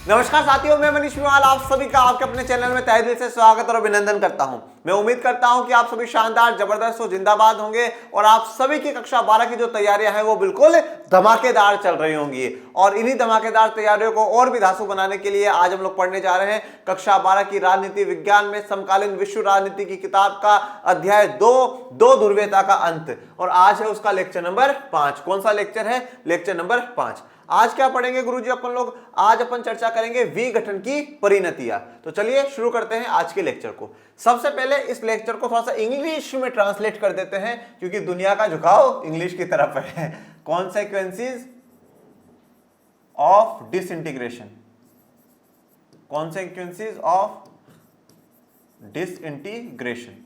नमस्कार साथियों, मैं मनीष मिवाल आप सभी का आपके अपने चैनल में तहे दिल से स्वागत और अभिनंदन करता हूं। मैं उम्मीद करता हूं कि आप सभी शानदार, जबरदस्त और जिंदाबाद होंगे और आप सभी की कक्षा 12 की जो तैयारियां हैं वो बिल्कुल धमाकेदार चल रही होंगी। और इन्हीं धमाकेदार तैयारियों को और भी धांसू बनाने के लिए आज हम लोग पढ़ने जा रहे हैं कक्षा 12 की राजनीति विज्ञान में समकालीन विश्व राजनीति की किताब का अध्याय 2 ध्रुवीयता का अंत। और आज है उसका लेक्चर नंबर 5। कौन सा लेक्चर है? Lecture number 5। आज क्या पढ़ेंगे गुरुजी अपन लोग? आज अपन चर्चा करेंगे विघटन की परिणतियां। तो चलिए शुरू करते हैं आज के लेक्चर को। सबसे पहले इस लेक्चर को थोड़ा सा इंग्लिश में ट्रांसलेट कर देते हैं क्योंकि दुनिया का झुकाव इंग्लिश की तरफ है। Consequences of disintegration, consequences of disintegration.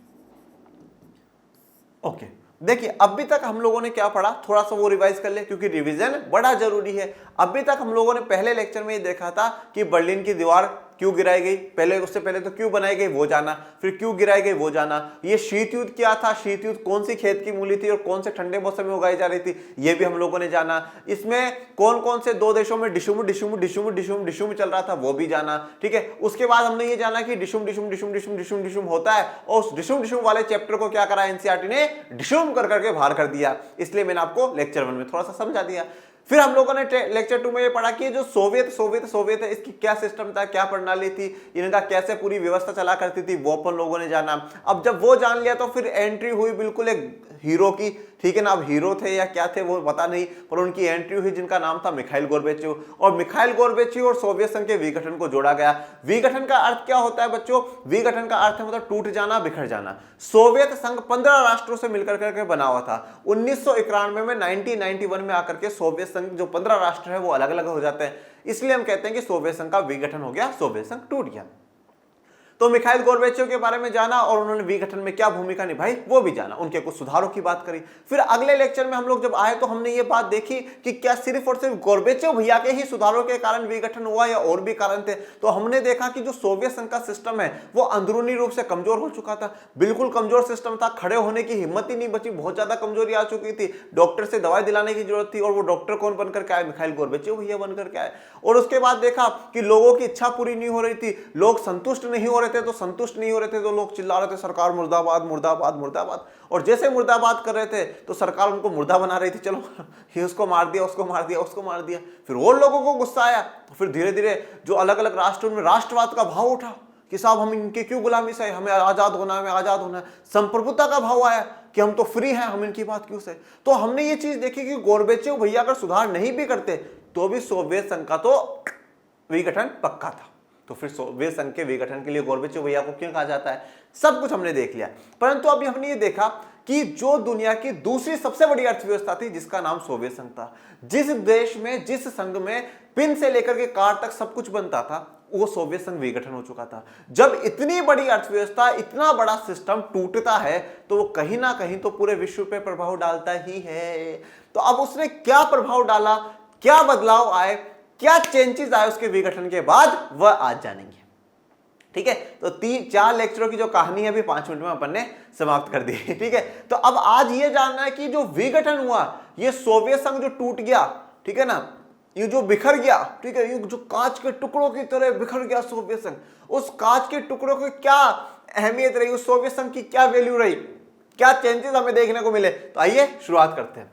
Okay, देखिए अभी तक हम लोगों ने क्या पढ़ा, थोड़ा सा वो रिवाइज कर ले क्योंकि रिवीजन बड़ा जरूरी है। अभी तक हम लोगों ने पहले लेक्चर में ये देखा था कि बर्लिन की दीवार क्यों गिराई गई, पहले उससे पहले तो क्यों बनाई गई वो जाना, फिर क्यों गिराई गई वो जाना। ये शीत युद्ध क्या था, शीत युद्ध कौन सी खेत की मूली थी और कौन से ठंडे मौसम में उगाई जा रही थी, ये भी हम लोगों ने जाना। इसमें कौन कौन से दो देशों में डिशुम डिशुम डिशुम डिशुम डिशुम चल रहा था वो भी जाना। ठीक है, उसके बाद हमने ये जाना कि डिशुम डिशुम डिशुम डिशुम डिशुम डिशुम होता है और उस डिशुम डिशुम वाले चैप्टर को क्या करा एनसीईआरटी ने, डिशुम कर करके बाहर कर दिया। इसलिए मैंने आपको लेक्चर 1 में थोड़ा सा समझा दिया। फिर हम लोगों ने लेक्चर 2 में ये पढ़ा कि जो सोवियत है इसकी क्या सिस्टम था, क्या प्रणाली थी, इनका कैसे पूरी व्यवस्था चला करती थी, वो अपन लोगों ने जाना। अब जब वो जान लिया तो फिर एंट्री हुई बिल्कुल एक हीरो की। ठीक है ना, अब हीरो थे या क्या थे वो पता नहीं, पर उनकी एंट्री हुई जिनका नाम था मिखाइल गोर्बेचोव। और मिखाइल गोर्बेचोव और सोवियत संघ के विघटन को जोड़ा गया। विघटन का अर्थ क्या होता है बच्चों? विघटन का अर्थ है मतलब टूट जाना, बिखर जाना। सोवियत संघ 15 राष्ट्रों से मिलकर करके बना हुआ था। 1991 में 1991 में आकर के सोवियत संघ जो 15 राष्ट्र है वो अलग अलग हो जाते हैं। इसलिए हम कहते हैं कि सोवियत संघ का विघटन हो गया, सोवियत संघ टूट गया। तो मिखाइल गोर्बेचोव के बारे में जाना और उन्होंने विघटन में क्या भूमिका निभाई वो भी जाना, उनके कुछ सुधारों की बात करी। फिर अगले लेक्चर में हम लोग जब आए तो हमने ये बात देखी कि क्या सिर्फ और सिर्फ गोर्बेचोव भैया के ही सुधारों के कारण विघटन हुआ या और भी कारण थे। तो हमने देखा कि जो सोवियत संघ का सिस्टम है वो अंदरूनी रूप से कमजोर हो चुका था, बिल्कुल कमजोर सिस्टम था, खड़े होने की हिम्मत ही नहीं बची, बहुत ज्यादा कमजोरी आ चुकी थी। डॉक्टर से दवाई दिलाने की जरूरत थी और वो डॉक्टर कौन बनकर के आए? मिखाइल गोर्बेचोव भैया बनकर के आए। और उसके बाद देखा कि लोगों की इच्छा पूरी नहीं हो रही थी, लोग संतुष्ट नहीं हो रहे थे, तो संतुष्ट नहीं हो रहे थे तो लोग चिल्ला रहे थे सरकार मुर्दाबाद मुर्दाबाद मुर्दाबाद। और जैसे मुर्दाबाद कर रहे थे तो सरकार उनको मुर्दा बना रही थी, चलो ये उसको मार दिया, उसको मार दिया, उसको मार दिया। फिर और लोगों को गुस्सा आया, फिर धीरे धीरे जो अलग अलग राष्ट्रों में राष्ट्रवाद का भाव उठा कि साहब हम इनके क्यों गुलामी से, हमें आजाद होना है, हमें आजाद होना है। संप्रभुता का भाव आया कि हम तो फ्री हैं, हम इनकी बात क्यों से। तो हमने ये चीज देखी कि गोर्बेचोव भैया अगर सुधार नहीं भी करते तो भी सोवियत संघ का तो विघटन पक्का था। तो फिर सोवियत संघ के विघटन के लिए गोर्बेचोव भैया को क्यों कहा जाता है, सब कुछ हमने देख लिया। परंतु अभी हमने ये देखा कि जो दुनिया की दूसरी सबसे बड़ी अर्थव्यवस्था थी जिसका नाम सोवियत संघ था, जिस देश में, जिस संघ में पिन से लेकर के कार तक सब कुछ बनता था, वो सोवियत संघ विघटन हो चुका था। जब इतनी बड़ी अर्थव्यवस्था, इतना बड़ा सिस्टम टूटता है तो वो कहीं ना कहीं तो पूरे विश्व पे प्रभाव डालता ही है। तो अब उसने क्या प्रभाव डाला, क्या बदलाव आए, क्या चेंजेस आए उसके विघटन के बाद, वह आज जानेंगे। ठीक है, तो 3-4 लेक्चरों की जो कहानी है अभी 5 मिनट में अपन ने समाप्त कर दी। ठीक है, तो अब आज ये जानना है कि जो विघटन हुआ, ये सोवियत संघ जो टूट गया, ठीक है ना, ये जो बिखर गया, ठीक है, ये जो कांच के टुकड़ों की तरह बिखर गया सोवियत संघ, उस कांच के टुकड़ों की क्या अहमियत रही, उस सोवियत संघ की क्या वैल्यू रही, क्या चेंजेस हमें देखने को मिले। तो आइए शुरुआत करते हैं।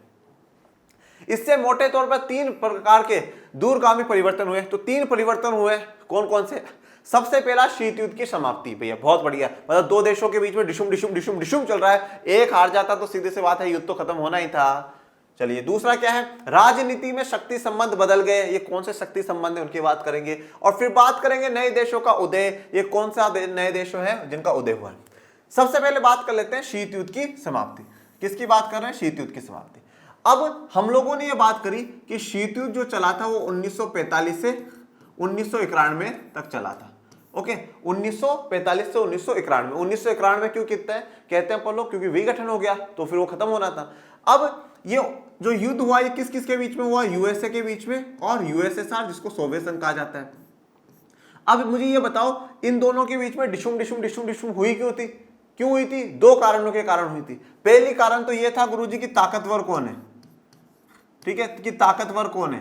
इससे मोटे तौर पर 3 प्रकार के दूरगामी परिवर्तन हुए। तो 3 परिवर्तन हुए, कौन कौन से? सबसे पहला शीत युद्ध की समाप्ति। भैया बहुत बढ़िया, मतलब 2 देशों के बीच में डिशुम डिशुम डिशुम डिशुम चल रहा है, एक हार जाता तो सीधे से बात है युद्ध तो खत्म होना ही था। चलिए दूसरा क्या है? राजनीति में शक्ति संबंध बदल गए। ये कौन से शक्ति संबंध है उनकी बात करेंगे। और फिर बात करेंगे नए देशों का उदय। ये कौन सा नए देश है जिनका उदय हुआ है। सबसे पहले बात कर लेते हैं शीत युद्ध की समाप्ति। किसकी बात कर रहे हैं? शीत युद्ध की समाप्ति। अब हम लोगों ने ये बात करी कि शीत युद्ध जो चला था वो 1945 से 1991 तक चला था। ओके, 1945 से 1991। 1991 क्यों कहते हैं अपन लोग? क्योंकि विघटन हो गया तो फिर वो खत्म होना था। अब ये जो युद्ध हुआ ये किस किस के बीच में हुआ? यूएसए के बीच में और यूएसएसआर, जिसको सोवियत संघ कहा जाता है। अब मुझे ये बताओ इन दोनों के बीच में डिशुम डिशुम डिशुम डिशुम हुई क्यों थी? क्यों हुई थी? 2 कारणों के कारण हुई थी। पहली कारण तो ये था गुरुजी की ताकतवर कौन है, ठीक है, कि ताकतवर कौन है,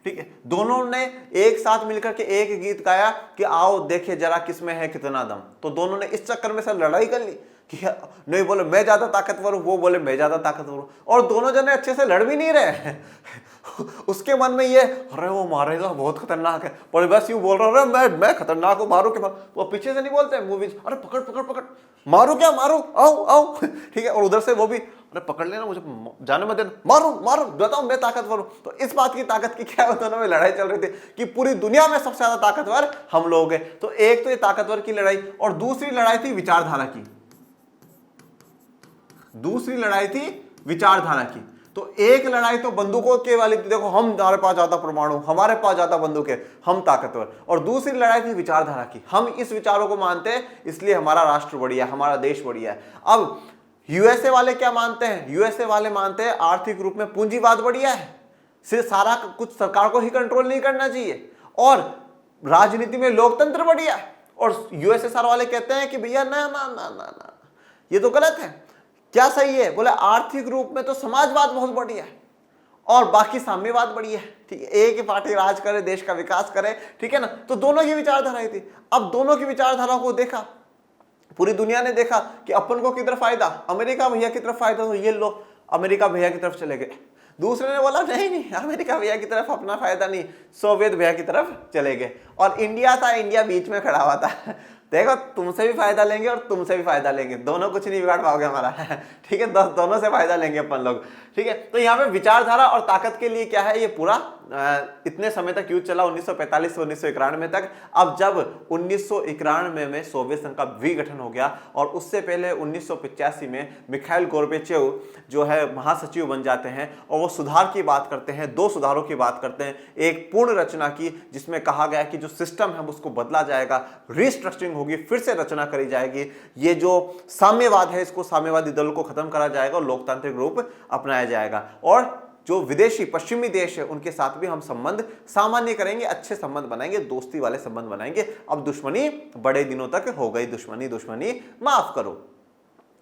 ठीक है, दोनों ने एक साथ मिलकर के एक गीत गाया कि आओ देखे जरा किसमें है कितना दम। तो दोनों ने इस चक्कर में सर लड़ाई कर ली कि नहीं बोले मैं ज्यादा ताकतवर हूं, वो बोले मैं ज्यादा ताकतवर हूं, और दोनों जने अच्छे से लड़ भी नहीं रहे उसके मन में ये अरे वो मारेगा बहुत खतरनाक है, पर बस यूं बोल रहा है मैं खतरनाक हूं, मारू के मारू। वो पीछे से नहीं बोलते मूवीज, अरे पकड़ पकड़ पकड़, मारू क्या मारू, आओ आओ ठीक है, और उधर से वो भी अरे पकड़ लेना मुझे, जाने मत देना, मारू मारू, बताओ मैं ताकतवर हूं। तो इस बात की ताकत की क्या दोनों में लड़ाई चल रही थी कि पूरी दुनिया में सबसे ज्यादा ताकतवर हम लोग हैं। तो एक तो ये ताकतवर की लड़ाई, और दूसरी लड़ाई थी विचारधारा की, दूसरी लड़ाई थी विचारधारा की। तो एक लड़ाई तो बंदूकों के वाली थी, देखो हमारे पास ज्यादा परमाणु, हमारे पास ज्यादा बंदूक है, हम ताकतवर, और दूसरी लड़ाई थी विचारधारा की, हम इस विचारों को मानते हैं इसलिए हमारा राष्ट्र बढ़िया है, हमारा देश बढ़िया है। अब यूएसए वाले क्या मानते हैं, यूएसए वाले मानते हैं आर्थिक रूप में पूंजीवाद बढ़िया है, सिर्फ सारा कुछ सरकार को ही कंट्रोल नहीं करना चाहिए, और राजनीति में लोकतंत्र बढ़िया है। और यूएसएसआर वाले कहते हैं कि भैया ना ना ना ना ना, ये तो गलत है। क्या सही है, बोले आर्थिक रूप में तो समाजवाद बहुत बढ़िया है और बाकी साम्यवाद बढ़िया है, ठीक है, एक ही पार्टी राज करे, देश का विकास करे, ठीक है ना। तो दोनों की विचारधारा थी। अब दोनों की विचारधारा को देखा, पूरी दुनिया ने देखा कि अपन को किधर फायदा, अमेरिका भैया की तरफ फायदा, तो ये लोग अमेरिका भैया की तरफ चले गए। दूसरे ने बोला नहीं नहीं, अमेरिका भैया की तरफ अपना फायदा नहीं, सोवियत भैया की तरफ चले गए। और इंडिया था, इंडिया बीच में खड़ा हुआ था देखो तुमसे भी फायदा लेंगे और तुमसे भी फायदा लेंगे, दोनों कुछ नहीं बिगाड़ पाओगे हमारा ठीक है, दोनों से फायदा लेंगे अपन लोग, ठीक है। तो यहाँ पे विचारधारा और ताकत के लिए क्या है, ये पूरा इतने समय तक युद्ध चला, 1945 से 1991 तक। अब जब 1991 में सोवियत संघ का विघटन हो गया, और उससे पहले 1985 में मिखाइल गोर्बेचेव जो है महासचिव बन जाते हैं, और वो सुधार की बात करते हैं, 2 सुधारों की बात करते हैं। एक पूर्ण रचना की, जिसमें कहा गया कि जो सिस्टम है उसको बदला जाएगा, रिस्ट्रक्चरिंग होगी, फिर से रचना करी जाएगी। ये जो साम्यवाद है, इसको साम्यवादी दल को खत्म करा जाएगा और लोकतांत्रिक रूप अपनाया जाएगा। और जो विदेशी पश्चिमी देश है उनके साथ भी हम संबंध सामान्य करेंगे, अच्छे संबंध बनाएंगे, दोस्ती वाले संबंध बनाएंगे। अब दुश्मनी बड़े दिनों तक हो गई, दुश्मनी माफ करो।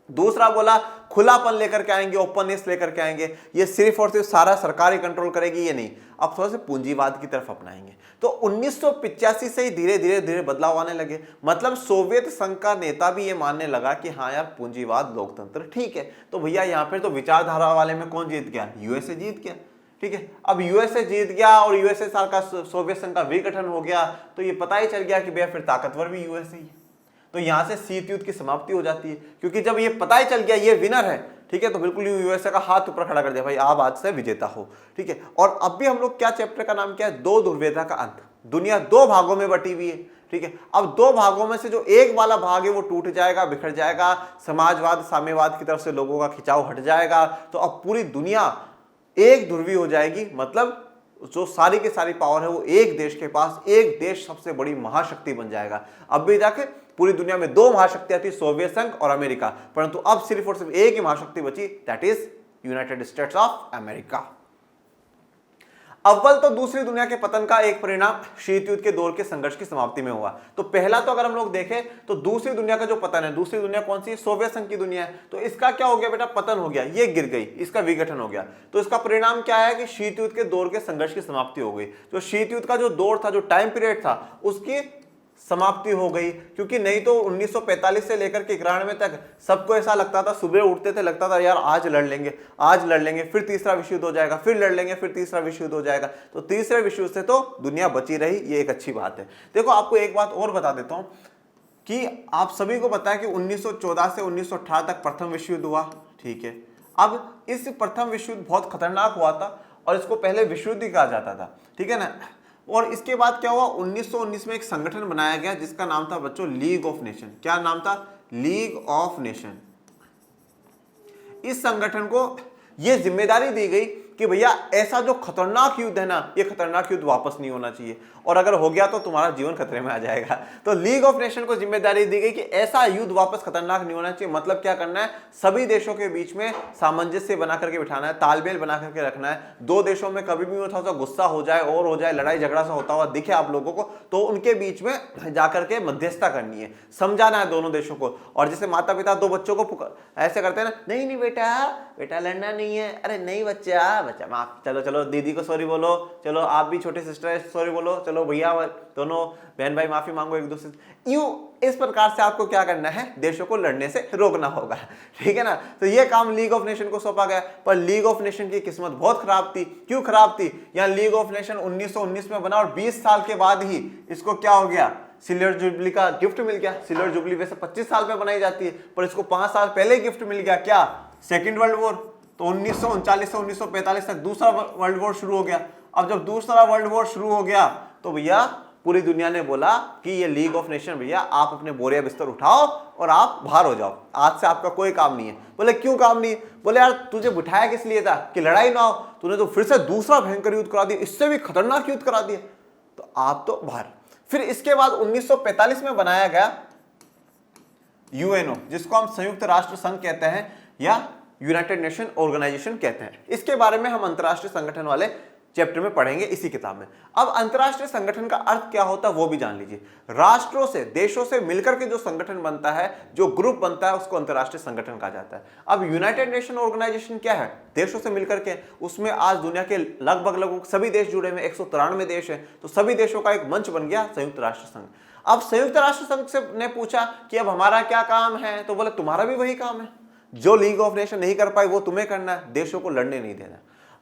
दूसरा बोला खुलापन लेकर के आएंगे, ओपननेस लेकर के आएंगे, ये सिर्फ और सिर्फ सारा सरकारी कंट्रोल करेगी ये नहीं, अब थोड़ा सा पूंजीवाद की तरफ अपनाएंगे। तो 1985 से ही धीरे धीरे बदलाव आने लगे। मतलब सोवियत संघ का नेता भी ये मानने लगा कि हाँ यार पूंजीवाद लोकतंत्र ठीक है। तो भैया यहाँ पे तो विचारधारा वाले में कौन जीत गया, यूएसए जीत गया, ठीक है। अब यूएसए जीत गया और यूएसएसआर का सोवियत संघ का विघटन हो गया, तो ये पता ही चल गया कि भैया फिर ताकतवर भी यूएसए ही है। तो यहां से शीत युद्ध की समाप्ति हो जाती है, क्योंकि जब ये पता ही चल गया ये विनर है, ठीक है, तो बिल्कुल यूएसए का हाथ ऊपर खड़ा कर दिया, भाई आप आज से विजेता हो, ठीक है। और अब भी हम लोग क्या चैप्टर का नाम क्या है, 2 ध्रुवीयता का अंत। दुनिया 2 भागों में बटी हुई है, ठीक है। अब 2 भागों में से जो एक वाला भाग है वो टूट जाएगा, बिखर जाएगा, समाजवाद साम्यवाद की तरफ से लोगों का खिंचाव हट जाएगा, तो अब पूरी दुनिया एक ध्रुवी हो जाएगी। मतलब जो सारी की सारी पावर है वो एक देश के पास, एक देश सबसे बड़ी महाशक्ति बन जाएगा। अब भी जाके पूरी दुनिया में 2 महाशक्तियां थी, सोवियत संघ और अमेरिका, परंतु अब सिर्फ और सिर्फ एक ही महाशक्ति बची, that is United states of America. अव्वल तो दूसरी दुनिया के पतन का एक परिणाम शीत युद्ध के दौर के संघर्ष की समाप्ति में हुआ। तो पहला तो अगर हम लोग देखें तो दूसरी दुनिया का जो पतन है, दूसरी दुनिया कौन सी है, सोवियत संघ की दुनिया है। तो इसका क्या हो गया बेटा, पतन हो गया, ये गिर गई, इसका विघटन हो गया। तो इसका परिणाम क्या है कि शीत युद्ध के दौर के संघर्ष की समाप्ति हो गई। जो शीत युद्ध का जो दौर था, जो टाइम पीरियड था, उसकी समाप्ति हो गई। क्योंकि नहीं तो 1945 से लेकर के 91 तक सबको ऐसा लगता था, सुबह उठते थे लगता था यार आज लड़ लेंगे, आज लड़ लेंगे, फिर तीसरा विश्व युद्ध हो जाएगा, फिर लड़ लेंगे, फिर तीसरा विश्व युद्ध हो जाएगा। तो तीसरे विश्व युद्ध से तो दुनिया बची रही, ये एक अच्छी बात है। देखो आपको एक बात और बता देता हूं कि आप सभी को पता है कि 1914 से 1918 तक प्रथम विश्व युद्ध हुआ, ठीक है। अब इस प्रथम विश्व युद्ध बहुत खतरनाक हुआ था और इसको पहले विश्व युद्ध कहा जाता था, ठीक है ना। और इसके बाद क्या हुआ, 1919 में एक संगठन बनाया गया जिसका नाम था बच्चों लीग ऑफ नेशन। क्या नाम था, लीग ऑफ नेशन। इस संगठन को यह जिम्मेदारी दी गई कि भैया ऐसा जो खतरनाक युद्ध है ना, ये खतरनाक युद्ध वापस नहीं होना चाहिए, और अगर हो गया तो तुम्हारा जीवन खतरे में आ जाएगा। तो लीग ऑफ नेशन को जिम्मेदारी दी गई कि ऐसा युद्ध वापस खतरनाक नहीं होना चाहिए। मतलब क्या करना है, सभी देशों के बीच में सामंजस्य बना करके बिठाना है, तालमेल बना करके रखना है। 2 देशों में कभी भी थोड़ा सा गुस्सा हो जाए और हो जाए, लड़ाई झगड़ा सा होता हुआ दिखे आप लोगों को, तो उनके बीच में जाकर के मध्यस्थता करनी है, समझाना है दोनों देशों को। और जैसे माता पिता 2 बच्चों को ऐसे करते हैं ना, नहीं नहीं बेटा बेटा लड़ना नहीं है, अरे नहीं बच्चा बच्चा माफ, चलो चलो दीदी को सॉरी बोलो, चलो आप भी छोटे सिस्टर है सॉरी बोलो, चलो भैया दोनों बहन भाई माफी मांगो एक दूसरे से। यूं इस प्रकार से आपको क्या करना है, देशों को लड़ने से रोकना होगा, ठीक है ना। तो ये काम लीग ऑफ नेशन को सौंपा गया, पर लीग ऑफ नेशन की किस्मत बहुत खराब थी। क्यों खराब थी? यहाँ लीग ऑफ नेशन 1919 में बना और 20 साल के बाद ही इसको क्या हो गया, सिल्वर जुबली का गिफ्ट मिल गया। सिल्वर जुबली वैसे 25 साल में बनाई जाती है, पर इसको 5 साल पहले गिफ्ट मिल गया। क्या? Second world war. तो 1939 से 1945 तक दूसरा वर्ल्ड वॉर शुरू हो गया। अब जब दूसरा वर्ल्ड वॉर शुरू हो गया तो भैया पूरी दुनिया ने बोला कि ये लीग ऑफ नेशन भैया आप अपने बोरिया बिस्तर उठाओ और आप बाहर हो जाओ, आज से आपका कोई काम नहीं है। बोले क्यों काम नहीं है? बोले यार तुझे बिठाया किस लिए था, कि लड़ाई ना हो, तूने तो फिर से दूसरा भयंकर युद्ध करा दिया, इससे भी खतरनाक युद्ध करा दिया, तो आप तो बाहर। फिर इसके बाद 1945 में बनाया गया यूएनओ, जिसको हम संयुक्त राष्ट्र संघ कहते हैं या यूनाइटेड नेशन ऑर्गेनाइजेशन कहते हैं। इसके बारे में हम अंतरराष्ट्रीय संगठन वाले चैप्टर में पढ़ेंगे इसी किताब में। अब अंतरराष्ट्रीय संगठन का अर्थ क्या होता है वो भी जान लीजिए। राष्ट्रों से, देशों से मिलकर के जो संगठन बनता है, जो ग्रुप बनता है, उसको अंतरराष्ट्रीय संगठन कहा जाता है। अब यूनाइटेड नेशन ऑर्गेनाइजेशन क्या है? देशों से मिलकर के, उसमें आज दुनिया के लगभग सभी देश जुड़े हुए, 193 देश है, तो सभी देशों का एक मंच बन गया संयुक्त राष्ट्र संघ। अब संयुक्त राष्ट्र संघ से ने पूछा कि अब हमारा क्या काम है, तो बोले तुम्हारा भी वही काम है, जो लीग ऑफ नेशन नहीं कर पाई वो तुम्हें करना है, देशों को लड़ने नहीं देना।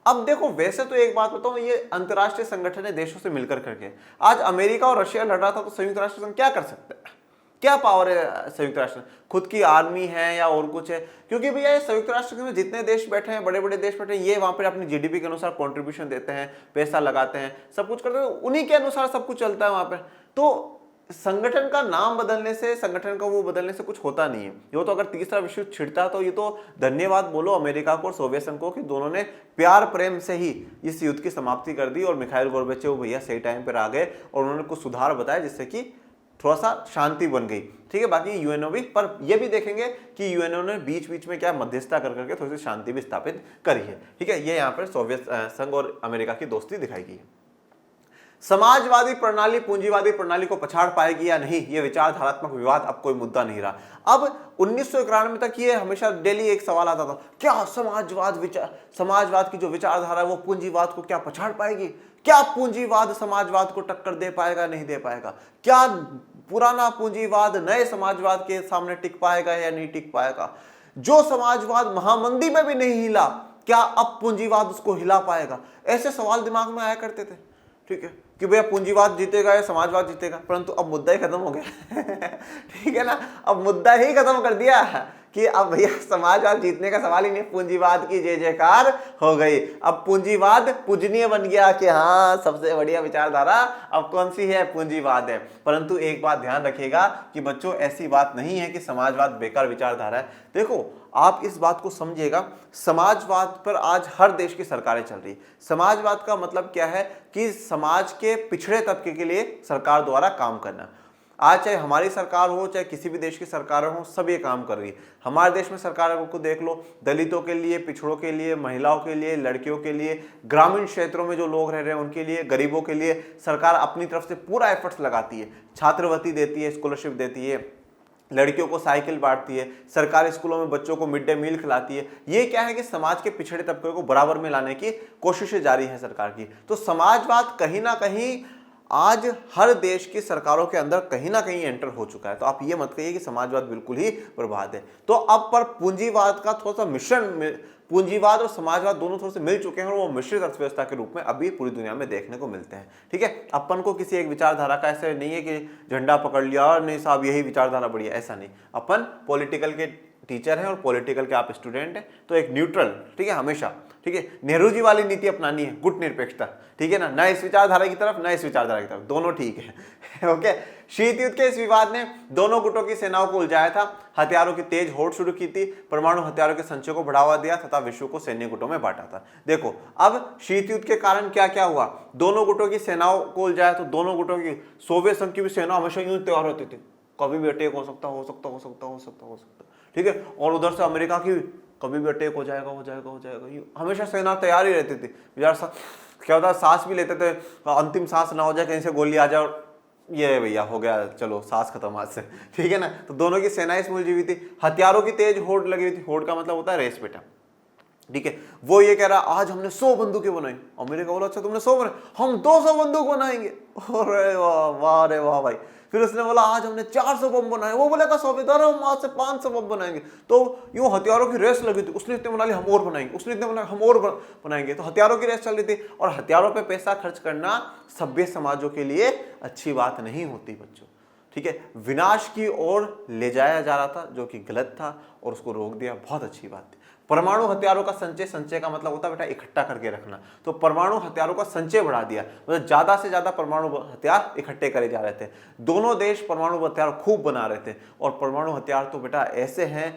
अब देखो वैसे तो एक बात बताऊं, ये अंतरराष्ट्रीय संगठन है देशों से मिलकर करके। आज अमेरिका और रशिया लड़ रहा था तो संयुक्त राष्ट्र संघ क्या कर सकता है? क्या पावर है संयुक्त राष्ट्र? खुद की आर्मी है या और कुछ है? क्योंकि भैया ये संयुक्त राष्ट्र में जितने देश बैठे हैं, बड़े बड़े देश बैठे हैं, ये वहां पर अपनी जीडीपी के अनुसार कंट्रीब्यूशन देते हैं, पैसा लगाते हैं, सब कुछ करते हैं, उन्हीं के अनुसार सब कुछ चलता है वहां पर। तो संगठन का नाम बदलने से, संगठन का वो बदलने से कुछ होता नहीं है। ये तो अगर तीसरा विश्व युद्ध छिड़ता तो ये तो धन्यवाद बोलो अमेरिका को और सोवियत संघ को कि दोनों ने प्यार प्रेम से ही इस युद्ध की समाप्ति कर दी और मिखाइल गोर्बाचेव भैया सही टाइम पर आ गए और उन्होंने कुछ सुधार बताया जिससे कि थोड़ा सा शांति बन गई, ठीक है। बाकी यूएनओ भी, पर ये भी देखेंगे कि यूएनओ ने बीच बीच में क्या मध्यस्थता कर करके थोड़ी सी शांति भी स्थापित करी है, ठीक है। ये यहाँ पर सोवियत संघ और अमेरिका की दोस्ती दिखाई गई है। समाजवादी प्रणाली पूंजीवादी प्रणाली को पछाड़ पाएगी या नहीं, यह विचारधारात्मक विवाद अब कोई मुद्दा नहीं रहा। अब 1991 तक ये हमेशा डेली एक सवाल आता था, क्या समाजवाद की जो विचारधारा है वो पूंजीवाद को क्या पछाड़ पाएगी? क्या पूंजीवाद समाजवाद को टक्कर दे पाएगा, नहीं दे पाएगा? क्या पुराना पूंजीवाद नए समाजवाद के सामने टिक पाएगा या नहीं टिक पाएगा? जो समाजवाद महामंदी में भी नहीं हिला, क्या अब पूंजीवाद उसको हिला पाएगा? ऐसे सवाल दिमाग में आया करते थे, ठीक है, कि भैया पूंजीवाद जीतेगा या समाजवाद जीतेगा। परंतु अब मुद्दा ही खत्म हो गया ठीक है ना, अब मुद्दा ही खत्म कर दिया कि अब भैया समाजवाद जीतने का सवाल ही नहीं, पूंजीवाद की जय जयकार हो गई। अब पूंजीवाद पूजनीय बन गया कि हाँ सबसे बढ़िया विचारधारा अब कौन सी है, पूंजीवाद है। परंतु एक बात ध्यान रखिएगा कि बच्चों ऐसी बात नहीं है कि समाजवाद बेकार विचारधारा है। देखो आप इस बात को समझिएगा, समाजवाद पर आज हर देश की सरकारें चल रही। समाजवाद का मतलब क्या है कि समाज के पिछड़े तबके के लिए सरकार द्वारा काम करना। आज चाहे हमारी सरकार हो चाहे किसी भी देश की सरकार हो, सब ये काम कर रही है। हमारे देश में सरकारों को देख लो, दलितों के लिए, पिछड़ों के लिए, महिलाओं के लिए, लड़कियों के लिए, ग्रामीण क्षेत्रों में जो लोग रह रहे हैं उनके लिए, गरीबों के लिए सरकार अपनी तरफ से पूरा एफर्ट्स लगाती है। छात्रवृत्ति देती है, स्कॉलरशिप देती है, लड़कियों को साइकिल बांटती है, सरकारी स्कूलों में बच्चों को मिड डे मील खिलाती है। ये क्या है कि समाज के पिछड़े तबके को बराबर में लाने की कोशिशें जारी है सरकार की। तो समाजवाद कहीं ना कहीं आज हर देश की सरकारों के अंदर कहीं ना कहीं एंटर हो चुका है। तो आप ये मत कहिए कि समाजवाद बिल्कुल ही बर्बाद है। तो अब पर पूंजीवाद का थोड़ा सा मिश्रण, पूंजीवाद और समाजवाद दोनों थोड़े से मिल चुके हैं और वो मिश्रित अर्थव्यवस्था के रूप में अभी पूरी दुनिया में देखने को मिलते हैं, ठीक है। अपन को किसी एक विचारधारा का ऐसे नहीं है कि झंडा पकड़ लिया और नहीं साहब यही विचारधारा बढ़िया, ऐसा नहीं। अपन पॉलिटिकल के टीचर हैं और पॉलिटिकल के आप स्टूडेंट हैं, तो एक न्यूट्रल, ठीक है, हमेशा, ठीक है, नेहरू जी वाली नीति अपनानी है, गुट निरपेक्षता, ठीक है ना, ना इस विचारधारा की तरफ ना इस विचारधारा की तरफ, दोनों ठीक है ओके। शीत युद्ध के इस विवाद ने दोनों गुटों की सेनाओं को उलझाया था, हथियारों की तेज होड़ शुरू की थी, परमाणु हथियारों के संचय को बढ़ावा दिया तथा विश्व को सैन्य गुटों में बांटा था। देखो अब शीत युद्ध के कारण क्या क्या हुआ, दोनों गुटों की सेनाओं को उलझाया, तो दोनों गुटों की, सोवियत संघ की भी सेना हमेशा यूं तैयार होती थी, कभी भी अटैक हो सकता, ठीक है, और उधर से अमेरिका की कभी भी अटैक हो जाएगा, हमेशा सेना तैयार ही रहती थी। यार क्या होता, सांस भी लेते थे, अंतिम सांस ना हो जाए, कहीं से गोली आ जाए, ये भैया हो गया, चलो सांस खत्म आज से, ठीक है ना। तो दोनों की सेनाएं इसमें उलझी हुई थी, हथियारों की तेज होड़ लगी हुई थी। होड़ का मतलब होता है रेस बेटा, ठीक है। वो ये कह रहा आज हमने 100 बंदूकें बनाई। अमेरिका बोला अच्छा तुमने 100 बनाई, हम 200 बंदूक बनाएंगे। अरे वाह वाह रे वाह भाई। फिर उसने बोला आज हमने 400 बम बनाए, वो बोलेगा सूबेदार हम आज से 500 बम बनाएंगे। तो यूं हथियारों की रेस लगी थी, उसने इतने बना लिए हम और बनाएंगे, उसने इतने बनाए हम और बनाएंगे। तो हथियारों की रेस चल रही थी, और हथियारों पे पैसा खर्च करना सभ्य समाजों के लिए अच्छी बात नहीं होती बच्चों, ठीक है। विनाश की ओर ले जाया जा रहा था जो कि गलत था, और उसको रोक दिया, बहुत अच्छी बात थी। परमाणु हथियारों का संचय, संचय का मतलब होता है बेटा इकट्ठा करके रखना, तो परमाणु हथियारों का संचय बढ़ा दिया, मतलब ज्यादा से ज्यादा परमाणु हथियार इकट्ठे करे जा रहे थे। दोनों देश परमाणु हथियार खूब बना रहे थे, और परमाणु हथियार तो बेटा ऐसे हैं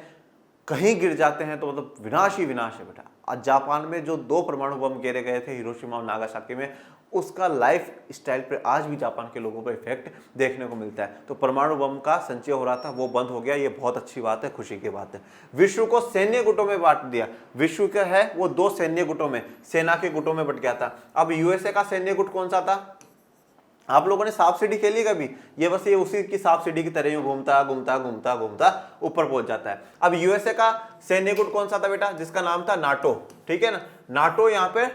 कहीं गिर जाते हैं तो मतलब विनाश ही विनाश है बेटा। आज जापान में जो 2 परमाणु बम गिरे गए थे हिरोशिमा और नागासाकी में, उसका लाइफ स्टाइल पर आज भी जापान के लोगों को इफेक्ट देखने को मिलता है। तो परमाणु बम का संचय हो रहा था, वो बंद हो गया, ये बहुत अच्छी बात है, खुशी की बात है। विश्व को सैन्य गुटों में बांट दिया, विश्व का है वो 2 सैन्य गुटों में, सेना के गुटों में बट गया था। अब यूएसए का सैन्य गुट कौन सा था? आप लोगों ने सांप सीढ़ी खेली कभी? ये बस ये उसी की सांप सीढ़ी की तरह घूमता घूमता घूमता घूमता ऊपर पहुंच जाता है। अब यूएसए का सैन्य गुट कौन सा था बेटा? जिसका नाम था नाटो, ठीक है ना। नाटो यहाँ पे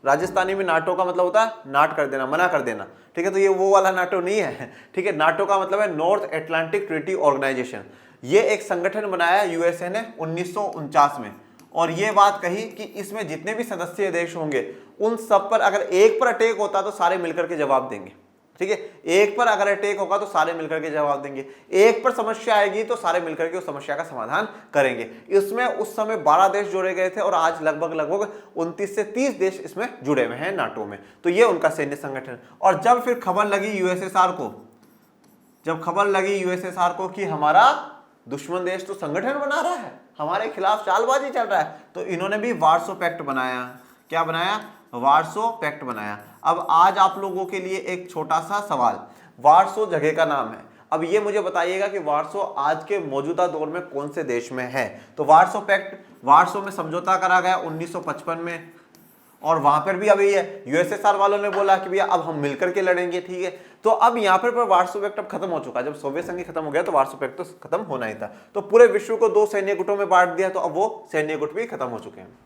राजस्थानी में नाटो का मतलब होता है नाट कर देना, मना कर देना, ठीक है। तो ये वो वाला नाटो नहीं है, ठीक है। नाटो का मतलब है नॉर्थ अटलांटिक ट्रीटी ऑर्गेनाइजेशन। ये एक संगठन बनाया यूएसए ने 1949 में, और ये बात कही कि इसमें जितने भी सदस्य देश होंगे उन सब पर अगर एक पर अटैक होता तो सारे मिलकर के जवाब देंगे, ठीक है। एक पर अगर अटैक होगा तो सारे मिलकर के जवाब देंगे, एक पर समस्या आएगी तो सारे मिलकर के उस समस्या का समाधान करेंगे। इसमें उस समय 12 देश जोड़े गए थे, और आज लगभग 29 से 30 देश इसमें जुड़े हुए हैं नाटो में। तो ये उनका सैन्य संगठन। और जब फिर खबर लगी यूएसएसआर को, जब खबर लगी यूएसएसआर को कि हमारा दुश्मन देश तो संगठन बना रहा है, हमारे खिलाफ चालबाजी चल रहा है, तो इन्होंने भी वार्सो पैक्ट बनाया। क्या बनाया? वार्सो पैक्ट बनाया। अब आज आप लोगों के लिए एक छोटा सा सवाल, वार्सो जगह का नाम है, अब ये मुझे बताइएगा कि वार्सो आज के मौजूदा दौर में कौन से देश में है। तो वार्सो पैक्ट, वार्सो में समझौता करा गया 1955 में, और वहां पर भी अभी यूएसएसआर वालों ने बोला कि भैया अब हम मिलकर के लड़ेंगे, ठीक है। तो अब यहाँ पर वार्सो पैक्ट अब खत्म हो चुका, जब सोवियत संघ खत्म हो गया तो वार्सो पैक्ट तो खत्म होना ही था। तो पूरे विश्व को 2 सैन्य गुटों में बांट दिया, तो अब वो सैन्य गुट भी खत्म हो चुके हैं।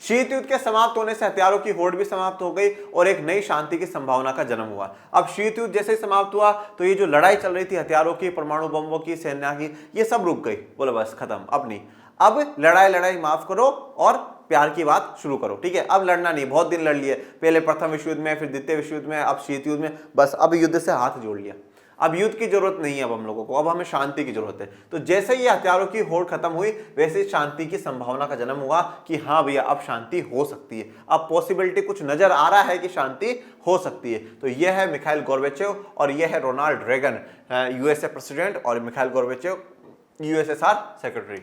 शीत युद्ध के समाप्त होने से हथियारों की होड़ भी समाप्त हो गई, और एक नई शांति की संभावना का जन्म हुआ। अब शीत युद्ध जैसे ही समाप्त हुआ तो ये जो लड़ाई चल रही थी हथियारों की, परमाणु बमों की, सेना की, ये सब रुक गई। बोलो बस खत्म, अब नहीं, अब लड़ाई माफ करो और प्यार की बात शुरू करो, ठीक है। अब लड़ना नहीं, बहुत दिन लड़ लिए, पहले प्रथम विश्व युद्ध में, फिर द्वितीय विश्व युद्ध में, अब शीत युद्ध में, बस अब युद्ध से हाथ जोड़ लिया। अब युद्ध की जरूरत नहीं है अब हम लोगों को, अब हमें शांति की जरूरत है। तो जैसे ही हथियारों की होड़ खत्म हुई, वैसे शांति की संभावना का जन्म हुआ कि हाँ भैया अब शांति हो सकती है, अब पॉसिबिलिटी कुछ नजर आ रहा है कि शांति हो सकती है। तो यह है मिखाइल गोर्बाचेव, और यह है रोनाल्ड रेगन, यूएसए प्रेसिडेंट, और मिखाइल गोर्बाचेव यूएसएसआर सेक्रेटरी।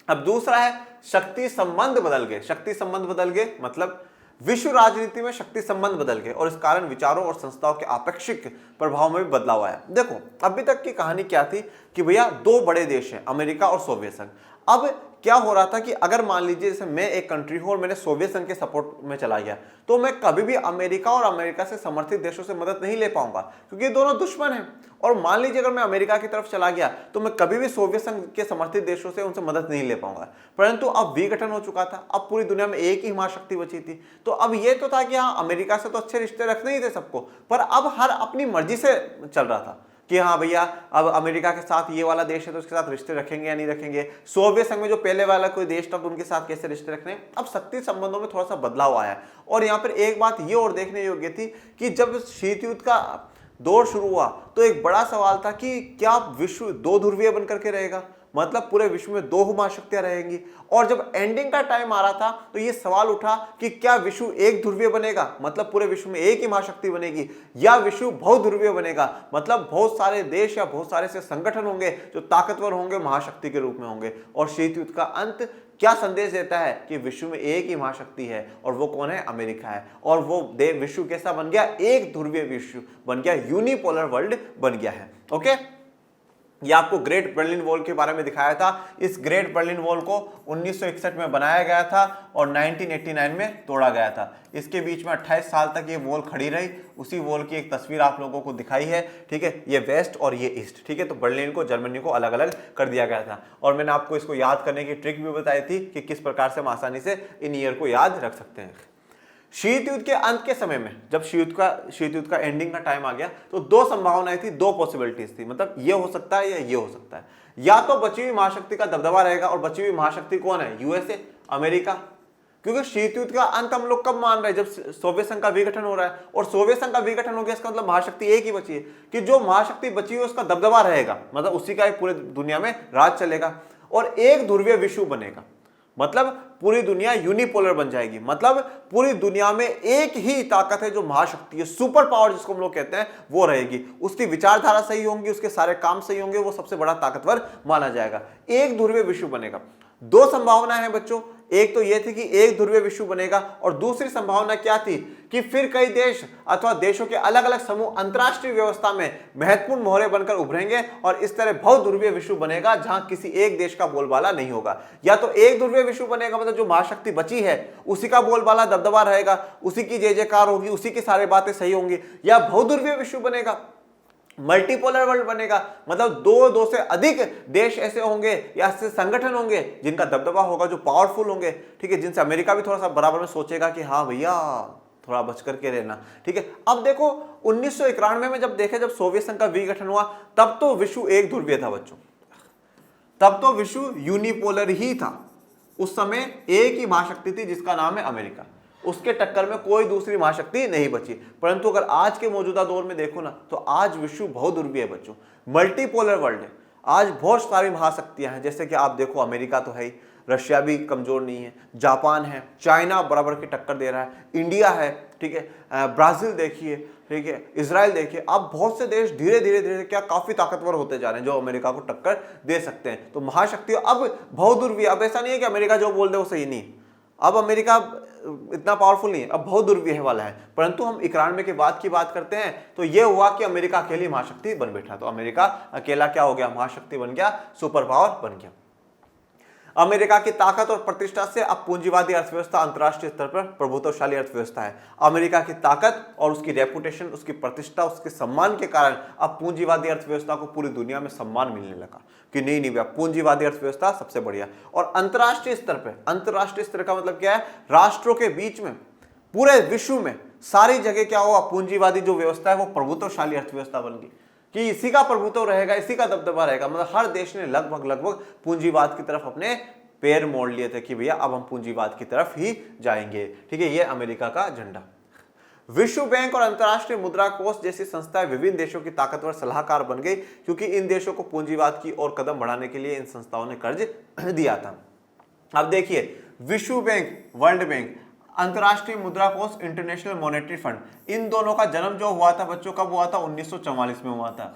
अब दूसरा है शक्ति संबंध बदल गए। शक्ति संबंध बदल गए मतलब विश्व राजनीति में शक्ति संबंध बदल गए, और इस कारण विचारों और संस्थाओं के आपेक्षिक प्रभाव में भी बदलाव आया। देखो अभी तक की कहानी क्या थी कि भैया 2 बड़े देश हैं, अमेरिका और सोवियत संघ। अब क्या हो रहा था कि अगर मान लीजिए जैसे मैं एक कंट्री हूं और मैंने सोवियत संघ के सपोर्ट में चला गया, तो मैं कभी भी अमेरिका और अमेरिका से समर्थित देशों से मदद नहीं ले पाऊंगा, क्योंकि दोनों दुश्मन हैं। और मान लीजिए अगर मैं अमेरिका की तरफ चला गया तो मैं कभी भी सोवियत संघ के समर्थित देशों से उनसे मदद नहीं ले पाऊंगा। परंतु अब विघटन हो चुका था, अब पूरी दुनिया में एक ही महाशक्ति बची थी। तो अब ये तो था कि हाँ अमेरिका से तो अच्छे रिश्ते रखने ही थे सबको, पर अब हर अपनी मर्जी से चल रहा था कि हाँ भैया अब अमेरिका के साथ ये वाला देश है तो उसके साथ रिश्ते रखेंगे या नहीं रखेंगे। सोवियत संघ में जो पहले वाला कोई देश था तो उनके साथ कैसे रिश्ते रखने। अब शक्ति संबंधों में थोड़ा सा बदलाव आया। और यहाँ पर एक बात ये और देखने योग्य थी कि जब शीत युद्ध का दौर शुरू हुआ तो एक बड़ा सवाल था कि क्या विश्व 2 ध्रुवीय बनकर के रहेगा, मतलब पूरे विश्व में 2 महाशक्तियां रहेंगी। और जब एंडिंग का टाइम आ रहा था तो ये सवाल उठा कि क्या विश्व 1 ध्रुवीय बनेगा, मतलब पूरे विश्व में एक ही महाशक्ति बनेगी, या विश्व बहुध्रुवीय बनेगा, मतलब बहुत सारे देश या बहुत सारे से संगठन होंगे जो ताकतवर होंगे, महाशक्ति के रूप में होंगे। और शीत युद्ध का अंत क्या संदेश देता है कि विश्व में एक ही महाशक्ति है, और वो कौन है? अमेरिका है। और वो विश्व कैसा बन गया? एक ध्रुवीय विश्व बन गया, यूनिपोलर वर्ल्ड बन गया है। ओके, ये आपको ग्रेट बर्लिन वॉल के बारे में दिखाया था। इस ग्रेट बर्लिन वॉल को 1961 में बनाया गया था और 1989 में तोड़ा गया था। इसके बीच में 28 साल तक ये वॉल खड़ी रही। उसी वॉल की एक तस्वीर आप लोगों को दिखाई है, ठीक है, ये वेस्ट और ये ईस्ट, ठीक है। तो बर्लिन को, जर्मनी को अलग अलग कर दिया गया था और मैंने आपको इसको याद करने की ट्रिक भी बताई थी कि किस प्रकार से हम आसानी से इन ईयर को याद रख सकते हैं। शीत युद्ध के अंत के समय में, जब शीत युद्ध का एंडिंग का टाइम आ गया, तो दो संभावनाएं थी, दो पॉसिबिलिटीज थी, मतलब ये हो सकता है या ये हो सकता है। या तो बची हुई महाशक्ति का दबदबा रहेगा, और बची हुई महाशक्ति कौन है? USA, America. क्योंकि शीत युद्ध का अंत हम लोग कब मान रहे हैं? जब सोवियत संघ का विघटन हो रहा है, और सोवियत संघ का विघटन हो गया, इसका मतलब महाशक्ति एक ही बची है कि जो महाशक्ति बची है उसका दबदबा रहेगा, मतलब उसी का पूरे दुनिया में राज चलेगा और एक ध्रुवीय विश्व बनेगा। मतलब पूरी दुनिया यूनिपोलर बन जाएगी, मतलब पूरी दुनिया में एक ही ताकत है जो महाशक्ति है, सुपर पावर जिसको हम लोग कहते हैं, वो रहेगी। उसकी विचारधारा सही होंगी, उसके सारे काम सही होंगे, वो सबसे बड़ा ताकतवर माना जाएगा। एक ध्रुवीय विश्व बनेगा। दो संभावना है बच्चों, एक तो यह थी कि एक ध्रुवीय विश्व बनेगा, और दूसरी संभावना क्या थी कि फिर कई देश अथवा देशों के अलग अलग समूह अंतरराष्ट्रीय व्यवस्था में महत्वपूर्ण मोहरे बनकर उभरेंगे और इस तरह बहुध्रुवीय विश्व बनेगा जहां किसी एक देश का बोलबाला नहीं होगा। या तो एक ध्रुवीय विश्व बनेगा, मतलब जो महाशक्ति बची है उसी का बोलबाला दबदबा रहेगा, उसी की जय जयकार होगी, उसी की सारी बातें सही होंगी। या बहुध्रुवीय विश्व बनेगा, मल्टीपोलर वर्ल्ड बनेगा, मतलब दो से अधिक देश ऐसे होंगे या ऐसे संगठन होंगे जिनका दबदबा होगा, जो पावरफुल होंगे, ठीक है, जिनसे अमेरिका भी थोड़ा सा बराबर में सोचेगा कि हाँ भैया थोड़ा बच करके रहना, ठीक है। अब देखो 1991 में जब देखे, जब सोवियत संघ का विघटन हुआ, तब तो विश्व एक ध्रुवीय था बच्चों, तब तो विश्व यूनिपोलर ही था। उस समय एक ही महाशक्ति थी जिसका नाम है अमेरिका, उसके टक्कर में कोई दूसरी महाशक्ति नहीं बची। परंतु अगर आज के मौजूदा दौर में देखो ना, तो आज विश्व बहुध्रुवीय है बच्चों, मल्टीपोलर वर्ल्ड है। आज बहुत सारी महाशक्तियां हैं, जैसे कि आप देखो अमेरिका तो है ही, रशिया भी कमजोर नहीं है, जापान है, चाइना बराबर की टक्कर दे रहा है, इंडिया है, ठीक है, ब्राजील देखिए, ठीक है, इजराइल देखिए। अब बहुत से देश धीरे धीरे क्या काफी ताकतवर होते जा रहे हैं जो अमेरिका को टक्कर दे सकते हैं। तो महाशक्ति अब बहुध्रुवीय, अब ऐसा नहीं है कि अमेरिका जो बोल दे वो सही नहीं, अब अमेरिका इतना पावरफुल नहीं है, अब बहुत ध्रुवीय वाला है। परंतु हम 91 के बाद की बात करते हैं, तो यह हुआ कि अमेरिका अकेली महाशक्ति बन बैठा। तो अमेरिका अकेला क्या हो गया? महाशक्ति बन गया, सुपर पावर बन गया। अमेरिका की ताकत और प्रतिष्ठा से अब पूंजीवादी अर्थव्यवस्था अंतरराष्ट्रीय स्तर पर प्रभुत्वशाली अर्थव्यवस्था है। अमेरिका की ताकत और उसकी रेपुटेशन, उसकी प्रतिष्ठा, उसके सम्मान के कारण अब पूंजीवादी अर्थव्यवस्था को पूरी दुनिया में सम्मान मिलने लगा कि नहीं भैया पूंजीवादी अर्थव्यवस्था सबसे बढ़िया। और अंतरराष्ट्रीय स्तर पर, अंतरराष्ट्रीय स्तर का मतलब क्या है? राष्ट्रों के बीच में, पूरे विश्व में सारी जगह क्या हुआ? पूंजीवादी जो व्यवस्था है वो प्रभुत्वशाली अर्थव्यवस्था बन गई कि इसी का प्रभुत्व रहेगा, इसी का दबदबा रहेगा। मतलब हर देश ने लगभग पूंजीवाद की तरफ अपने पैर मोड़ लिए थे कि भैया अब हम पूंजीवाद की तरफ ही जाएंगे, ठीक है। ये अमेरिका का झंडा। विश्व बैंक और अंतरराष्ट्रीय मुद्रा कोष जैसी संस्थाएं विभिन्न देशों की ताकतवर सलाहकार बन गई, क्योंकि इन देशों को पूंजीवाद की ओर कदम बढ़ाने के लिए इन संस्थाओं ने कर्ज दिया था। अब देखिए, विश्व बैंक, वर्ल्ड बैंक, अंतरराष्ट्रीय मुद्रा कोष, इंटरनेशनल मॉनेटरी फंड, इन दोनों का जन्म जो हुआ था बच्चों, कब हुआ था? 1944 में हुआ था।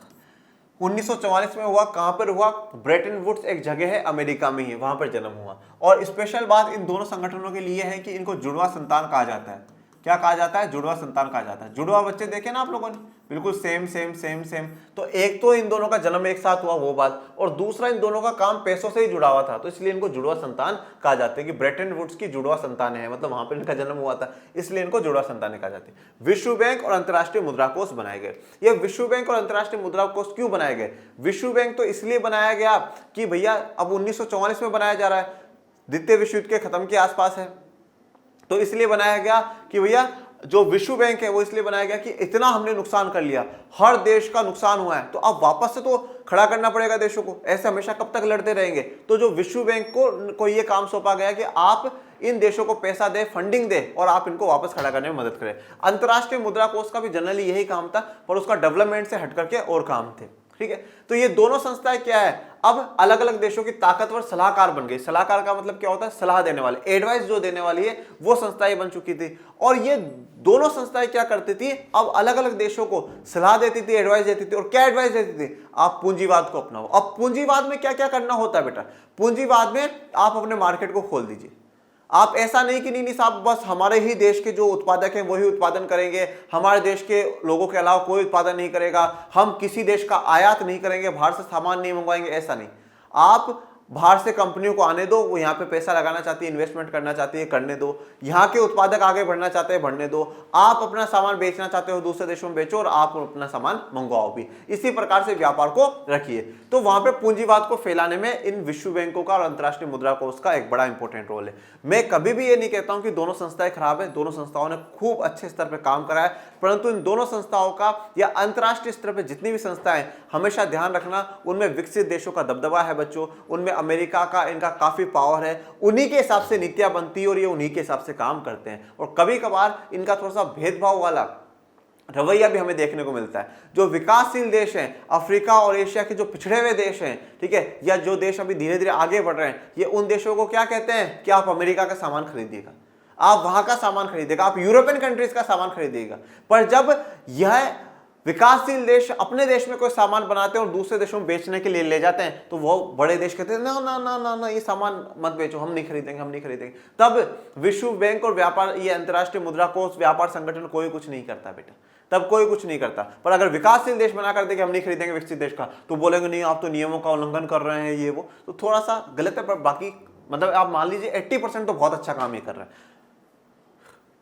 1944 में हुआ। कहां पर हुआ? ब्रेटन वुड्स एक जगह है अमेरिका में ही, वहां पर जन्म हुआ। और स्पेशल बात इन दोनों संगठनों के लिए है कि इनको जुड़वा संतान कहा जाता है। क्या कहा जाता है? जुड़वा संतान कहा जाता है। जुड़वा बच्चे देखे ना आप लोगों ने, बिल्कुल सेम सेम सेम सेम। तो एक तो इन दोनों का जन्म एक साथ हुआ वो बात, और दूसरा इन दोनों का काम पैसों से ही जुड़ा हुआ था, तो इसलिए इनको जुड़वा संतान कहा जाता है कि ब्रेटन वुड्स की जुड़वा संतान है, मतलब वहां पर इनका जन्म हुआ था, इसलिए इनको जुड़वा संतान कहा जाती है। विश्व बैंक और अंतरराष्ट्रीय मुद्रा कोष बनाए गए। ये विश्व बैंक और अंतरराष्ट्रीय मुद्रा कोष क्यों बनाए गए? विश्व बैंक तो इसलिए बनाया गया कि भैया अब 1944 में बनाया जा रहा है, द्वितीय विश्व युद्ध के खत्म के आसपास है, तो इसलिए बनाया गया कि भैया जो विश्व बैंक है वो इसलिए बनाया गया कि इतना हमने नुकसान कर लिया, हर देश का नुकसान हुआ है, तो अब वापस से तो खड़ा करना पड़ेगा देशों को, ऐसे हमेशा कब तक लड़ते रहेंगे। तो जो विश्व बैंक को ये काम सौंपा गया कि आप इन देशों को पैसा दे, फंडिंग दे, और आप इनको वापस खड़ा करने में मदद करें। अंतरराष्ट्रीय मुद्रा कोष का भी जनरली यही काम था, पर उसका डेवलपमेंट से हट करके और काम थे, ठीक है। तो ये दोनों संस्थाएं क्या है? अब अलग अलग देशों की ताकतवर सलाहकार बन गई। सलाहकार का मतलब क्या होता है? सलाह देने वाले, एडवाइस जो देने वाली है, वो संस्थाएं बन चुकी थी। और ये दोनों संस्थाएं क्या करती थी? अब अलग अलग देशों को सलाह देती थी, एडवाइस देती थी। और क्या एडवाइस देती थी? आप पूंजीवाद को अपनाओ। अब पूंजीवाद में क्या क्या करना होता है बेटा? पूंजीवाद में आप अपने मार्केट को खोल दीजिए, आप ऐसा नहीं कि नहीं साहब बस हमारे ही देश के जो उत्पादक हैं वही उत्पादन करेंगे, हमारे देश के लोगों के अलावा कोई उत्पादन नहीं करेगा, हम किसी देश का आयात नहीं करेंगे, बाहर से सामान नहीं मंगवाएंगे, ऐसा नहीं। आप बाहर से कंपनियों को आने दो, वो यहाँ पे पैसा लगाना चाहती है, इन्वेस्टमेंट करना चाहती है, करने दो। यहाँ के उत्पादक आगे बढ़ना चाहते हैं, बढ़ने दो। आप अपना सामान बेचना चाहते हो दूसरे देशों में बेचो और आप अपना सामान मंगवाओ भी। इसी प्रकार से व्यापार को रखिए। तो वहां पे पूंजीवाद को फैलाने में इन विश्व बैंकों का और अंतर्राष्ट्रीय मुद्रा कोष का एक बड़ा इंपॉर्टेंट रोल है। मैं कभी भी ये नहीं कहता हूं कि दोनों संस्थाएं खराब है, दोनों संस्थाओं ने खूब अच्छे स्तर पर काम करा है, परंतु इन दोनों संस्थाओं का या अंतर्राष्ट्रीय स्तर पर जितनी भी संस्थाएं, हमेशा ध्यान रखना उनमें विकसित देशों का दबदबा है बच्चों, उनमें अमेरिका का इनका काफी पावर है, उन्हीं के हिसाब से नीतियां बनती है और ये उन्हीं के हिसाब से काम करते हैं। और कभी कभार इनका थोड़ा सा भेदभाव वाला रवैया भी हमें देखने को मिलता है। जो विकासशील देश हैं, अफ्रीका और एशिया के जो पिछड़े हुए देश हैं, ठीक है, या जो देश अभी धीरे धीरे आगे बढ़ रहे हैं, ये उन देशों को क्या कहते हैं कि आप अमेरिका का सामान खरीदिएगा, आप वहां का सामान खरीदेगा, आप यूरोपियन कंट्रीज का सामान खरीदिएगा। पर जब यह विकासशील देश अपने देश में कोई सामान बनाते हैं और दूसरे देशों में बेचने के लिए ले जाते हैं, तो वो बड़े देश कहते हैं ना ना ना ना ना, ये सामान मत बेचो, हम नहीं खरीदेंगे, हम नहीं खरीदेंगे। तब विश्व बैंक और व्यापार, ये अंतर्राष्ट्रीय मुद्रा कोष, व्यापार संगठन कोई कुछ नहीं करता बेटा, तब कोई कुछ नहीं करता। पर अगर विकासशील देश मना कर दे कि हम नहीं खरीदेंगे विकसित देश का, तो बोलेंगे नहीं आप तो नियमों का उल्लंघन कर रहे हैं, ये वो, तो थोड़ा सा गलत है। पर बाकी मतलब आप मान लीजिए 80% तो बहुत अच्छा काम ये कर रहे हैं।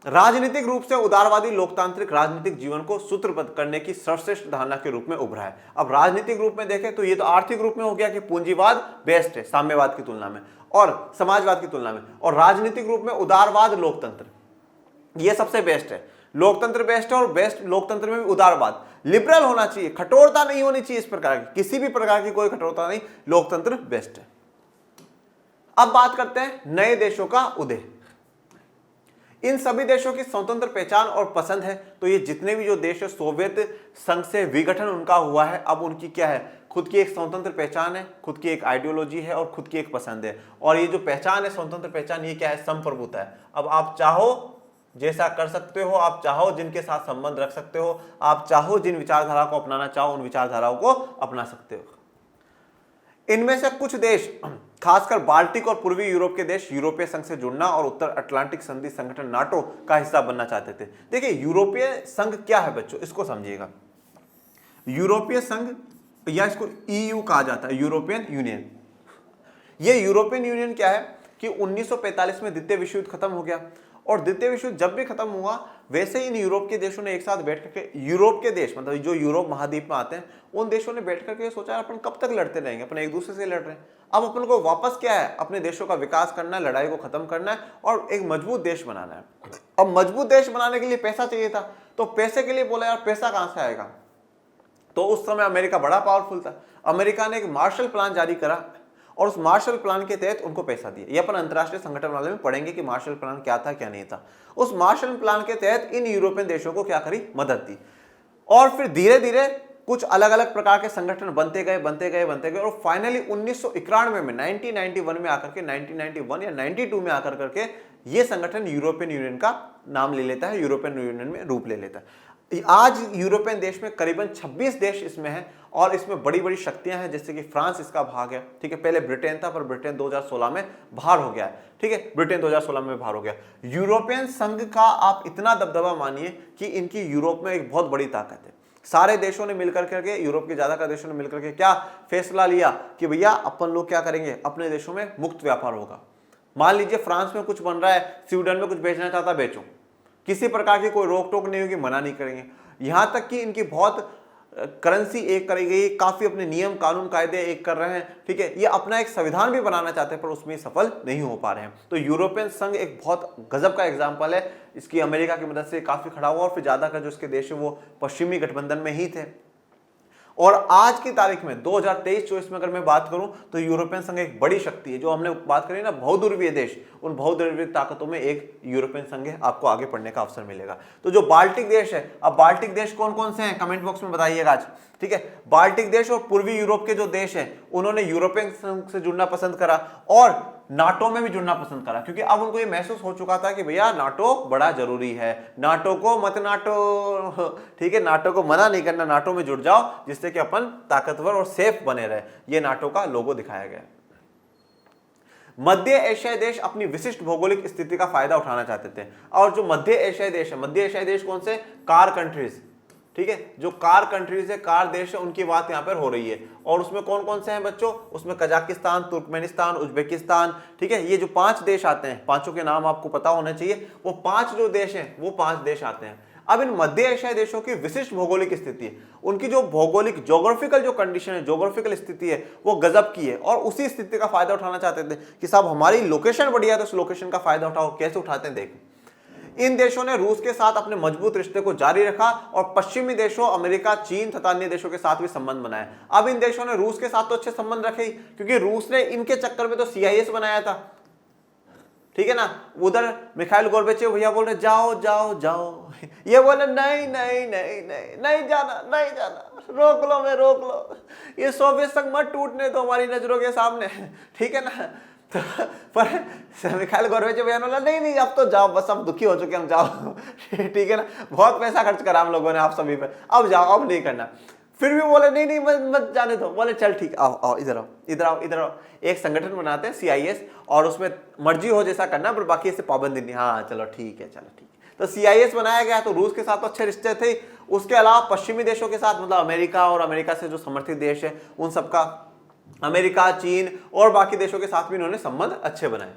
राजनीतिक रूप से उदारवादी लोकतांत्रिक राजनीतिक जीवन को सूत्रबद्ध करने की सर्वश्रेष्ठ धारणा के रूप में उभरा है। अब राजनीतिक रूप में देखें तो ये तो आर्थिक रूप में हो गया कि पूंजीवाद बेस्ट है साम्यवाद की तुलना में और समाजवाद की तुलना में, और राजनीतिक रूप में उदारवाद लोकतंत्र ये सबसे बेस्ट है। लोकतंत्र बेस्ट है और बेस्ट लोकतंत्र में भी उदारवाद, लिबरल होना चाहिए, कठोरता नहीं होनी चाहिए, इस प्रकार की किसी भी प्रकार की कोई कठोरता नहीं, लोकतंत्र बेस्ट है। अब बात करते हैं नए देशों का उदय। इन सभी देशों की स्वतंत्र पहचान और पसंद है। तो ये जितने भी जो देश है, सोवियत संघ से विघटन उनका हुआ है, अब उनकी क्या है, खुद की एक स्वतंत्र पहचान है, खुद की एक आइडियोलॉजी है और खुद की एक पसंद है। और ये जो पहचान है, स्वतंत्र पहचान, ये क्या है, संप्रभुता है। अब आप चाहो जैसा कर सकते हो, आप चाहो जिनके साथ संबंध रख सकते हो, आप चाहो जिन विचारधारा को अपनाना चाहो उन विचारधाराओं को अपना सकते हो। इनमें से कुछ देश, खासकर बाल्टिक और पूर्वी यूरोप के देश, यूरोपीय संघ से जुड़ना और उत्तर अटलांटिक संधि संगठन नाटो का हिस्सा बनना चाहते थे। देखिए यूरोपीय संघ क्या है बच्चों, इसको समझिएगा। यूरोपीय संघ या इसको ईयू कहा जाता है, यूरोपियन यूनियन। ये यूरोपियन यूनियन क्या है कि 1945 में द्वितीय विश्व युद्ध खत्म हो गया, और द्वितीय विश्व युद्ध जब भी खत्म हुआ वैसे ही इन यूरोप के देशों ने एक साथ बैठ करके, यूरोप के देश मतलब जो यूरोप महाद्वीप में आते हैं, उन देशों ने बैठ करके सोचा अपन कब तक लड़ते रहेंगे, अपन एक दूसरे से लड़ रहे हैं, अब अपन को वापस क्या है, अपने देशों का विकास करना है, लड़ाई को खत्म करना है और एक मजबूत देश बनाना है। अब मजबूत देश बनाने के लिए पैसा चाहिए था, तो पैसे के लिए बोला यार पैसा कहां से आएगा, तो उस समय अमेरिका बड़ा पावरफुल था। अमेरिका ने एक मार्शल प्लान जारी करा और उस मार्शल प्लान के तहत उनको पैसा दिया। ये अपन अंतर्राष्ट्रीय संगठन वाले में पढ़ेंगे कि मार्शल प्लान क्या था क्या नहीं था। उस मार्शल प्लान के तहत इन यूरोपियन देशों को क्या करी, मदद दी, और फिर धीरे धीरे कुछ अलग अलग प्रकार के संगठन बनते गए और फाइनली 1991 में 1991 में आकर के 1991 या 92 में आकर करके ये संगठन यूरोपियन यूनियन का नाम ले लेता है, यूरोपियन यूनियन में रूप ले लेता है। आज यूरोपियन देश में करीबन 26 देश इसमें हैं और इसमें बड़ी बड़ी शक्तियां हैं, जैसे कि फ्रांस इसका भाग है, ठीक है, पहले ब्रिटेन था पर ब्रिटेन 2016 में बाहर हो गया है, ठीक है, ब्रिटेन 2016 में बाहर हो गया। यूरोपियन संघ का आप इतना दबदबा मानिए कि इनकी यूरोप में एक बहुत बड़ी ताकत है। सारे देशों ने मिलकर के, यूरोप के ज्यादातर देशों ने मिलकर के क्या फैसला लिया कि भैया अपन लोग क्या करेंगे, अपने देशों में मुक्त व्यापार होगा। मान लीजिए फ्रांस में कुछ बन रहा है, स्वीडन में कुछ बेचना चाहता, बेचो, किसी प्रकार की कोई रोक टोक नहीं होगी, मना नहीं करेंगे। यहां तक कि इनकी बहुत करेंसी एक करी गई, काफी अपने नियम कानून कायदे एक कर रहे हैं, ठीक है, ये अपना एक संविधान भी बनाना चाहते हैं पर उसमें सफल नहीं हो पा रहे हैं। तो यूरोपियन संघ एक बहुत गजब का एग्जाम्पल है, इसकी अमेरिका की मदद से काफी खड़ा हुआ और फिर ज्यादातर जो इसके देश है वो पश्चिमी गठबंधन में ही थे। और आज की तारीख में 2023-24 में अगर मैं बात करूं तो यूरोपियन संघ एक बड़ी शक्ति है। जो हमने बात करी ना बहुध्रुवीय देश, उन बहुध्रुवीय ताकतों में एक यूरोपियन संघ है, आपको आगे पढ़ने का अवसर मिलेगा। तो जो बाल्टिक देश है, अब बाल्टिक देश कौन कौन से हैं कमेंट बॉक्स में बताइएगा आज, ठीक है। बाल्टिक देश और पूर्वी यूरोप के जो देश हैं उन्होंने यूरोपियन संघ से जुड़ना पसंद करा और नाटो में भी जुड़ना पसंद करा, क्योंकि अब उनको ये महसूस हो चुका था कि भैया नाटो बड़ा जरूरी है, नाटो को मत नाटो, ठीक है, नाटो को मना नहीं करना, नाटो में जुड़ जाओ जिससे कि अपन ताकतवर और सेफ बने रहे। ये नाटो का लोगो दिखाया गया। मध्य एशियाई देश अपनी विशिष्ट भौगोलिक स्थिति का फायदा उठाना चाहते थे। और जो मध्य एशियाई देश है, मध्य एशियाई देश कौन से? कार कंट्रीज, ठीक है, जो कार कंट्रीज है, कार देश है, उनकी बात यहाँ पर हो रही है। और उसमें कौन कौन से हैं बच्चों? उसमें कजाकिस्तान, तुर्कमेनिस्तान, उज्बेकिस्तान, ठीक है, ये जो 5 देश आते हैं, पांचों के नाम आपको पता होने चाहिए। वो 5 जो देश हैं, वो 5 देश आते हैं। अब इन मध्य एशियाई देशों की विशिष्ट भौगोलिक स्थिति है, उनकी जो भौगोलिक ज्योग्राफिकल जो कंडीशन है, ज्योग्राफिकल स्थिति है, वो गजब की है। और उसी स्थिति का फायदा उठाना चाहते थे कि साहब हमारी लोकेशन बढ़िया है, तो उस लोकेशन का फायदा उठाओ। कैसे उठाते हैं देखो। इन देशों ने रूस के साथ अपने मजबूत रिश्ते को जारी रखा और पश्चिमी देशों अमेरिका, चीन तथा अन्य देशों के साथ भी संबंध बनाए। अब इन देशों ने रूस के साथ तो अच्छे संबंध रखे ही, क्योंकि रूस ने इनके चक्कर में तो CIS बनाया था, ठीक है ना। उधर मिखाइल गोर्बेचेव भैया बोल रहे जाओ जाओ जाओ, ये बोले नहीं नहीं नहीं नहीं नहीं जाना, नहीं जाना, रोक लो, मैं रोक लो, ये सोवियत संघ मत टूटने दो हमारी नजरों के सामने, ठीक है ना। तो पर मिखाइल गोर्बेचेव भैया ने बोला नहीं नहीं अब तो जाओ, बस अब दुखी हो चुके हम, जाओ, ठीक है ना, बहुत पैसा खर्च करा हम लोगों ने आप सभी पे, अब जाओ, अब नहीं करना। फिर भी बोले नहीं नहीं मत जाने दो। बोले चल ठीक, आओ आओ, इधर आओ, इधर आओ, इधर आओ। एक संगठन बनाते हैं CIS, और उसमें मर्जी हो जैसा करना, पर बाकी इससे पाबंदी नहीं। हाँ चलो ठीक है, चलो ठीक है। तो CIS बनाया गया, तो रूस के साथ तो अच्छे रिश्ते थे। उसके अलावा पश्चिमी देशों के साथ, मतलब अमेरिका और अमेरिका से जो समर्थित देश है उन सबका, अमेरिका, चीन और बाकी देशों के साथ भी इन्होंने संबंध अच्छे बनाए।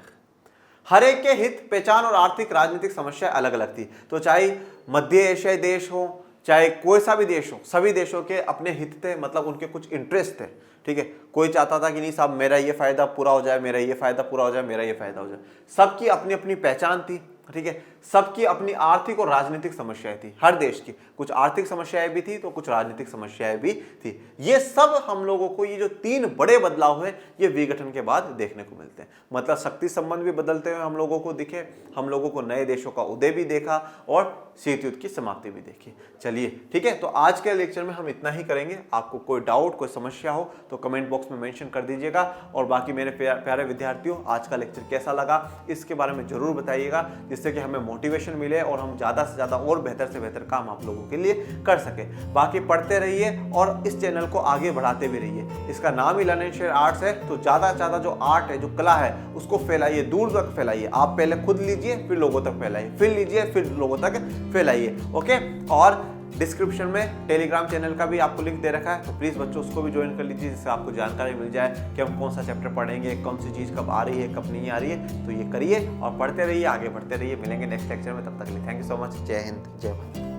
हर एक के हित, पहचान और आर्थिक राजनीतिक समस्या अलग अलग थी। तो चाहे मध्य एशियाई देश हो, चाहे कोई सा भी देश हो, सभी देशों के अपने हित थे, मतलब उनके कुछ इंटरेस्ट थे, ठीक है। कोई चाहता था कि नहीं साहब मेरा ये फायदा पूरा हो जाए, मेरा ये फायदा पूरा हो जाए, मेरा ये फायदा हो जाए। सबकी अपनी अपनी पहचान थी, ठीक है। सबकी अपनी आर्थिक और राजनीतिक समस्याएं थी, हर देश की कुछ आर्थिक समस्याएं भी थी तो कुछ राजनीतिक समस्याएं भी थी। ये सब हम लोगों को, ये जो 3 बड़े बदलाव हैं, ये विघटन के बाद देखने को मिलते हैं। मतलब शक्ति संबंध भी बदलते हुए हम लोगों को दिखे, हम लोगों को नए देशों का उदय भी देखा और शीत युद्ध की समाप्ति भी देखी। चलिए ठीक है, तो आज के लेक्चर में हम इतना ही करेंगे। आपको कोई डाउट, कोई समस्या हो तो कमेंट बॉक्स में मेंशन कर दीजिएगा। और बाकी मेरे प्यारे विद्यार्थियों, आज का लेक्चर कैसा लगा इसके बारे में जरूर बताइएगा, जिससे कि हमें मोटिवेशन मिले और हम ज़्यादा से ज़्यादा और बेहतर से बेहतर काम आप लोगों के लिए कर सके। बाकी पढ़ते रहिए और इस चैनल को आगे बढ़ाते भी रहिए। इसका नाम ही लर्न एंड शेयर आर्ट्स है, तो ज़्यादा से ज़्यादा जो आर्ट है, जो कला है, उसको फैलाइए, दूर तक फैलाइए। आप पहले खुद लीजिए, फिर लोगों तक फैलाइए, फिर लीजिए, फिर लोगों तक फैलाइए। ओके, और डिस्क्रिप्शन में टेलीग्राम चैनल का भी आपको लिंक दे रखा है, तो प्लीज़ बच्चों उसको भी ज्वाइन कर लीजिए, जिससे आपको जानकारी मिल जाए कि हम कौन सा चैप्टर पढ़ेंगे, कौन सी चीज़ कब आ रही है, कब नहीं आ रही है। तो ये करिए और पढ़ते रहिए, आगे बढ़ते रहिए। मिलेंगे नेक्स्ट लेक्चर में, तब तक के लिए थैंक यू सो मच। जय हिंद, जय भारत।